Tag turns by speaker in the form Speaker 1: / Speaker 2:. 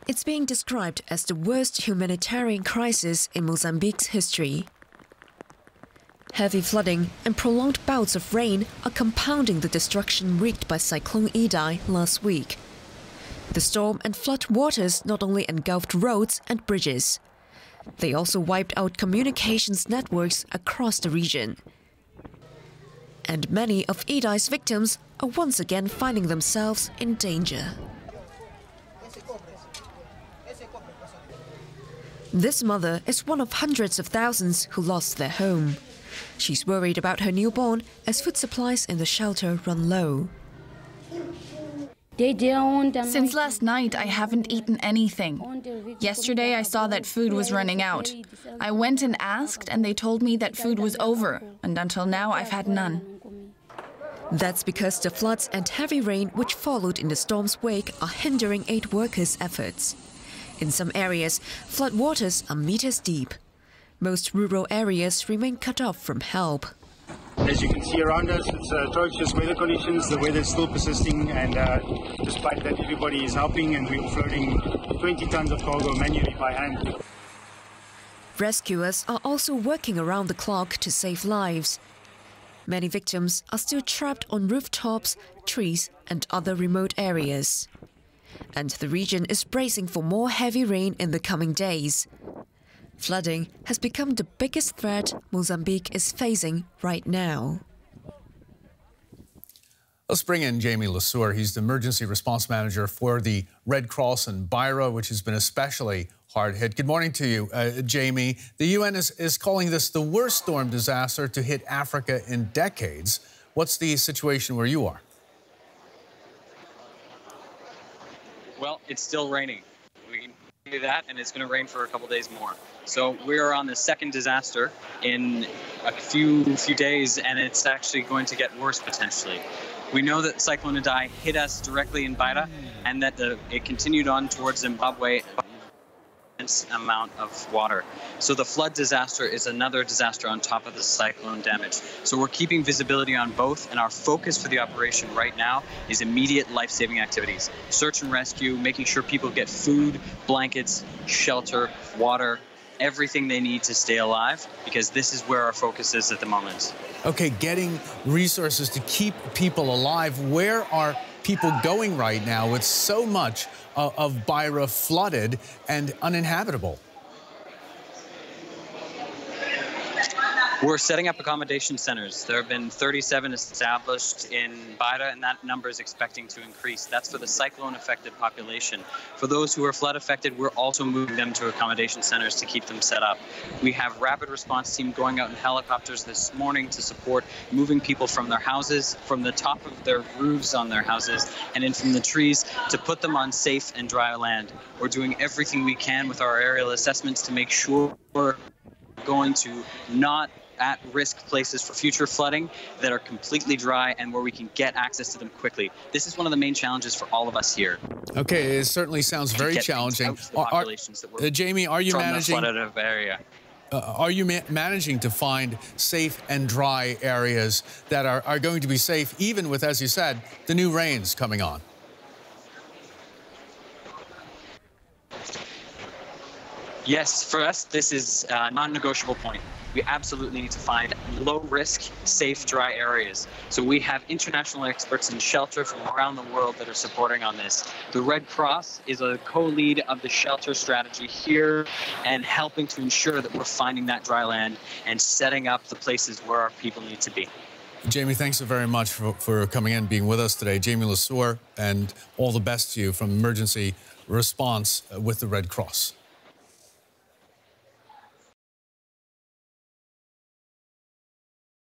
Speaker 1: It's being described as the worst humanitarian crisis in Mozambique's history. Heavy flooding and prolonged bouts of rain are compounding the destruction wreaked by Cyclone Idai last week. The storm and flood waters not only engulfed roads and bridges, they also wiped out communications networks across the region. And many of Idai's victims are once again finding themselves in danger. This mother is one of hundreds of thousands who lost their home. She's worried about her newborn as food supplies in the shelter run low.
Speaker 2: Since last night, I haven't eaten anything. Yesterday, I saw that food was running out. I went and asked, and they told me that food was over, and until now, I've had none.
Speaker 1: That's because the floods and heavy rain which followed in the storm's wake are hindering aid workers' efforts. In some areas, floodwaters are meters deep. Most rural areas remain cut off from help.
Speaker 3: As you can see around us, it's atrocious weather conditions. The weather is still persisting, and despite that, everybody is helping, and we're offloading 20 tons of cargo manually by hand.
Speaker 1: Rescuers are also working around the clock to save lives. Many victims are still trapped on rooftops, trees, and other remote areas. And the region is bracing for more heavy rain in the coming days. Flooding has become the biggest threat Mozambique is facing right now.
Speaker 4: Let's bring in Jamie Lesueur. He's the emergency response manager for the Red Cross in Beira, which has been especially hard hit. Good morning to you, Jamie. The UN is calling this the worst storm disaster to hit Africa in decades. What's the situation where you are?
Speaker 5: Well, it's still raining. We can do that, and it's going to rain for a couple days more. So we're on the second disaster in a few days, and it's actually going to get worse potentially. We know that Cyclone Idai hit us directly in Beira, and that it continued on towards Zimbabwe. Amount of water. So the flood disaster is another disaster on top of the cyclone damage. So we're keeping visibility on both, and our focus for the operation right now is immediate life-saving activities. Search and rescue, making sure people get food, blankets, shelter, water, everything they need to stay alive, because this is where our focus is at the moment.
Speaker 4: Okay, getting resources to keep people alive. Where are people going right now with so much of Beira flooded and uninhabitable?
Speaker 5: We're setting up accommodation centers. There have been 37 established in Beira, and that number is expecting to increase. That's for the cyclone-affected population. For those who are flood-affected, we're also moving them to accommodation centers to keep them set up. We have rapid response team going out in helicopters this morning to support moving people from their houses, from the top of their roofs on their houses, and in from the trees to put them on safe and dry land. We're doing everything we can with our aerial assessments to make sure we're going to not at-risk places for future flooding that are completely dry and where we can get access to them quickly. This is one of the main challenges for all of us here.
Speaker 4: Okay, it certainly sounds very challenging. Jamie, are you managing?
Speaker 5: From the flooded area.
Speaker 4: Are you managing to find safe and dry areas that are going to be safe, even with, as you said, the new rains coming on?
Speaker 5: Yes, for us, this is a non-negotiable point. We absolutely need to find low-risk, safe, dry areas. So we have international experts in shelter from around the world that are supporting on this. The Red Cross is a co-lead of the shelter strategy here and helping to ensure that we're finding that dry land and setting up the places where our people need to be.
Speaker 4: Jamie, thanks so very much for coming in, being with us today. Jamie Lesueur, and all the best to you from Emergency Response with the Red Cross.